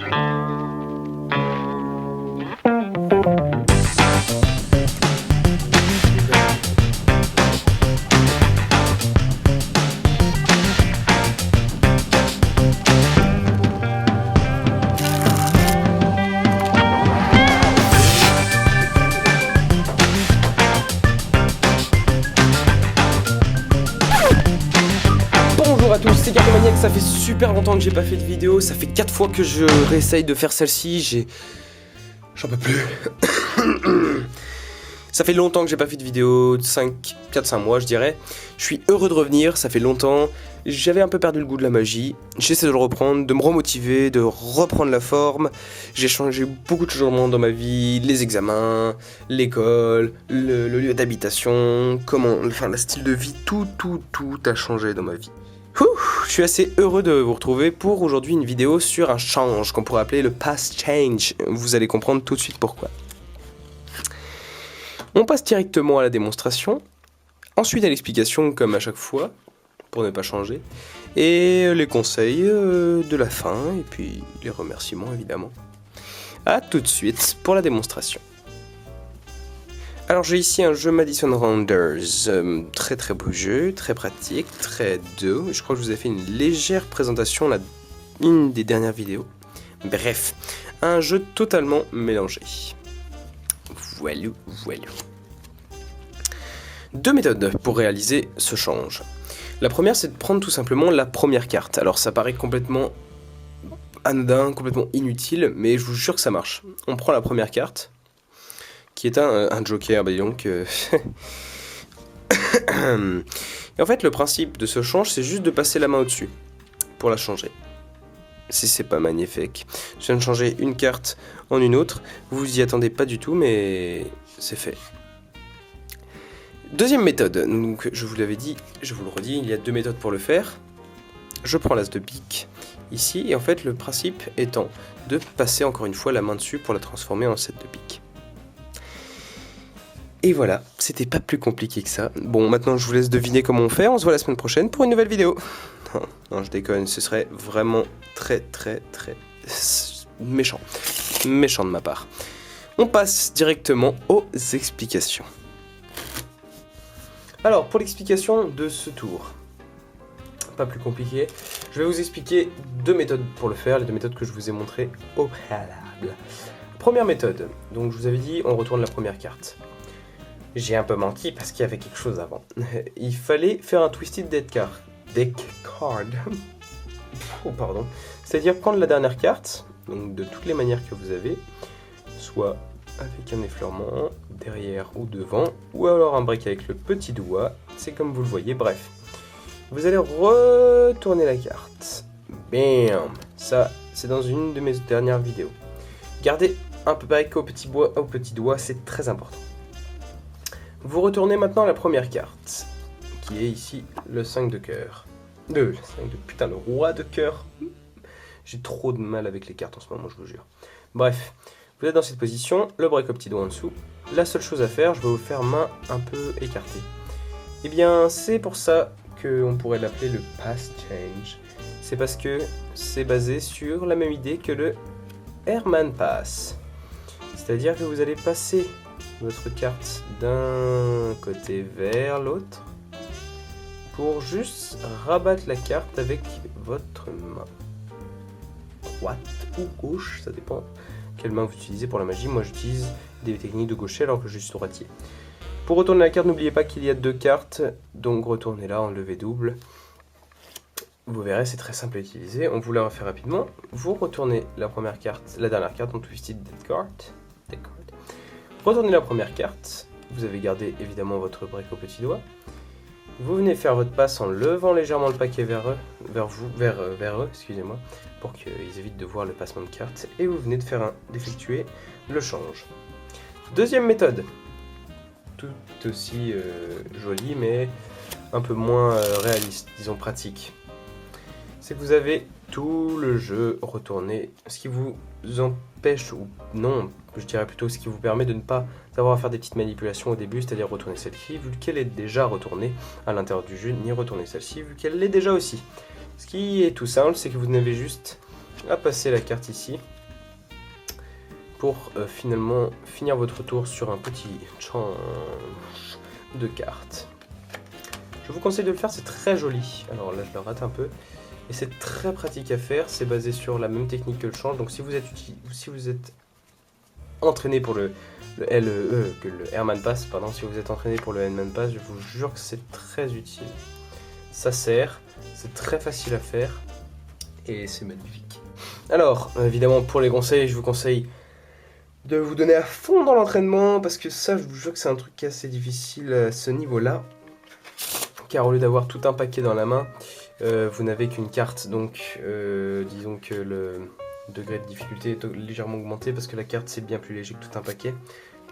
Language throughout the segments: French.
Bonjour à tous, c'est Cartomaniac, ça fait super longtemps que j'ai pas fait de vidéo, ça fait 4 fois que je réessaye de faire celle-ci, j'en peux plus. Ça fait longtemps que j'ai pas fait de vidéo, 4-5 mois je dirais. Je suis heureux de revenir, ça fait longtemps. J'avais un peu perdu le goût de la magie. J'essaie de le reprendre, de me remotiver, de reprendre la forme. J'ai changé beaucoup de changements dans ma vie, les examens, l'école, le lieu d'habitation, le style de vie, tout a changé dans ma vie. Je suis assez heureux de vous retrouver pour aujourd'hui une vidéo sur un change qu'on pourrait appeler le past change. Vous allez comprendre tout de suite pourquoi. On passe directement à la démonstration, ensuite à l'explication comme à chaque fois, pour ne pas changer, et les conseils de la fin, et puis les remerciements évidemment. A tout de suite pour la démonstration. Alors j'ai ici un jeu Madison Rounders, très beau jeu, très pratique, très doux. Je crois que je vous ai fait une légère présentation là, une des dernières vidéos. Bref, un jeu totalement mélangé. Voilou. Deux méthodes pour réaliser ce change. La première, c'est de prendre tout simplement la première carte. Alors ça paraît complètement anodin, complètement inutile, mais je vous jure que ça marche. On prend la première carte, qui est un joker, bah dis donc. Et en fait, le principe de ce change, c'est juste de passer la main au-dessus pour la changer. Si c'est pas magnifique. Je viens de changer une carte en une autre. Vous y attendez pas du tout, mais c'est fait. Deuxième méthode. Donc, je vous l'avais dit, je vous le redis, il y a deux méthodes pour le faire. Je prends l'as de pique ici, et en fait, le principe étant de passer encore une fois la main dessus pour la transformer en 7 de pique. Et voilà, c'était pas plus compliqué que ça. Bon, maintenant je vous laisse deviner comment on fait. On se voit la semaine prochaine pour une nouvelle vidéo. Non, je déconne, ce serait vraiment très méchant. Méchant de ma part. On passe directement aux explications. Alors, pour l'explication de ce tour, pas plus compliqué, je vais vous expliquer deux méthodes pour le faire, les deux méthodes que je vous ai montrées au préalable. Première méthode, donc je vous avais dit, on retourne la première carte. J'ai un peu menti parce qu'il y avait quelque chose avant. Il fallait faire un Twisted Deck Card. Oh, pardon. C'est-à-dire prendre la dernière carte, donc de toutes les manières que vous avez, soit avec un effleurement, derrière ou devant, ou alors un break avec le petit doigt, c'est comme vous le voyez, bref. Vous allez retourner la carte. Bam! Ça, c'est dans une de mes dernières vidéos. Gardez un peu break au petit doigt, c'est très important. Vous retournez maintenant la première carte, qui est ici le 5 de cœur. Le roi de cœur. J'ai trop de mal avec les cartes en ce moment, je vous jure. Bref, vous êtes dans cette position, le break au petit doigt en dessous. La seule chose à faire, je vais vous faire main un peu écartée. Eh bien, c'est pour ça qu'on pourrait l'appeler le past change. C'est parce que c'est basé sur la même idée que le Herman Pass. C'est-à-dire que vous allez passer votre carte d'un côté vers l'autre pour juste rabattre la carte avec votre main droite ou gauche, ça dépend quelle main vous utilisez pour la magie. Moi j'utilise des techniques de gaucher alors que je suis droitier. Pour retourner la carte, n'oubliez pas qu'il y a deux cartes, donc retournez-la en levée double. Vous verrez, c'est très simple à utiliser. On vous la refait rapidement. Vous retournez la première carte, la dernière carte en Twisted Deck Card. Retournez la première carte, vous avez gardé évidemment votre break au petit doigt. Vous venez faire votre passe en levant légèrement le paquet vers eux, excusez-moi, pour qu'ils évitent de voir le passement de carte. Et vous venez d'effectuer le change. Deuxième méthode, tout aussi jolie mais un peu moins réaliste, disons pratique. C'est que vous avez tout le jeu retourné, ce qui vous empêche, ou non, je dirais plutôt ce qui vous permet de ne pas avoir à faire des petites manipulations au début, c'est-à-dire retourner celle-ci, vu qu'elle est déjà retournée à l'intérieur du jeu, ni retourner celle-ci, vu qu'elle l'est déjà aussi. Ce qui est tout simple, c'est que vous n'avez juste à passer la carte ici, pour finalement finir votre tour sur un petit change de cartes. Je vous conseille de le faire, c'est très joli. Alors là je le rate un peu. Et c'est très pratique à faire, c'est basé sur la même technique que le change. Donc si vous êtes entraîné pour le Airman Pass, pardon, si vous êtes entraîné pour le Airman Pass, je vous jure que c'est très utile. Ça sert, c'est très facile à faire et c'est magnifique. Alors, évidemment, pour les conseils, je vous conseille de vous donner à fond dans l'entraînement parce que ça, je vous jure que c'est un truc assez difficile à ce niveau-là. Car au lieu d'avoir tout un paquet dans la main, vous n'avez qu'une carte, donc disons que le degré de difficulté est légèrement augmenté parce que la carte c'est bien plus léger que tout un paquet.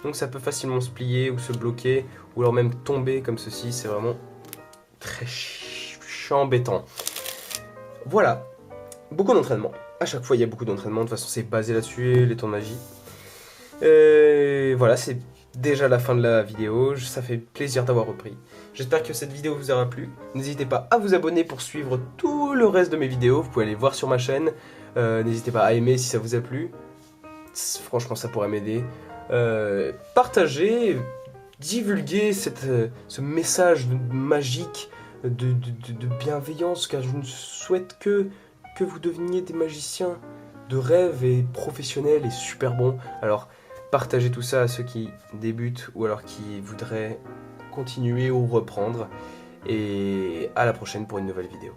Donc ça peut facilement se plier ou se bloquer ou alors même tomber comme ceci, c'est vraiment très embêtant. Voilà, beaucoup d'entraînement. À chaque fois il y a beaucoup d'entraînement, de toute façon c'est basé là-dessus, les temps de magie. Voilà, c'est déjà la fin de la vidéo, ça fait plaisir d'avoir repris. J'espère que cette vidéo vous aura plu. N'hésitez pas à vous abonner pour suivre tout le reste de mes vidéos. Vous pouvez aller voir sur ma chaîne. N'hésitez pas à aimer si ça vous a plu. Franchement, ça pourrait m'aider. Partagez, divulguez ce message magique de bienveillance, car je ne souhaite que vous deveniez des magiciens de rêve et professionnels et super bons. Alors, partagez tout ça à ceux qui débutent ou alors qui voudraient continuer ou reprendre. Et à la prochaine pour une nouvelle vidéo.